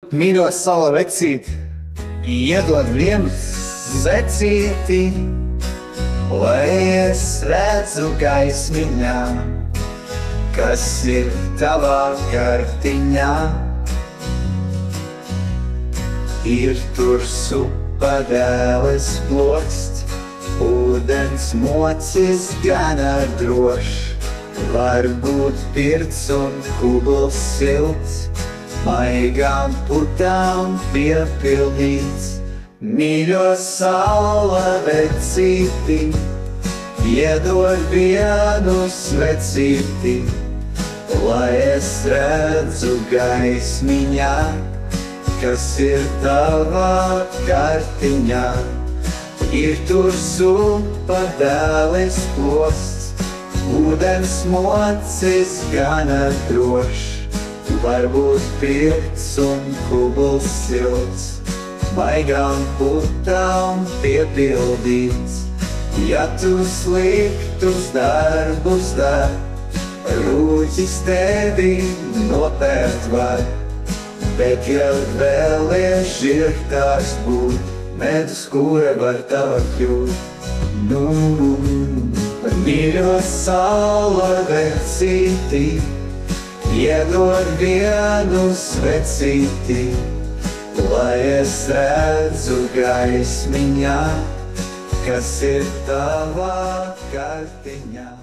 Mīļo sala vecīti, iedod vienu secīti, lai es redzu gaismiņā, kas ir tavā kartiņā. Ir tur supadēles plokst, ūdens mocis gana drošs, varbūt pirts un kubls silts, maigām putām piepildīts. Mīļo saula vecīti, iedod vienu svecīti, lai es redzu gaismiņā, kas ir tavā kartiņā. Ir tur supadēles ploksts, ūdens mocis gana drošs, varbūt pirts un kubls silts, maigām putām piepildīts. Ja tu sliktus darbus dar, rūķis tevi nopērt var, bet ja vēlies žirgtārs būt, medus kūra var tava kļūt. Mīļo saula vecīti, iedod vienu svecīti, lai es redzu gaismiņā, kas ir tavā kartiņā.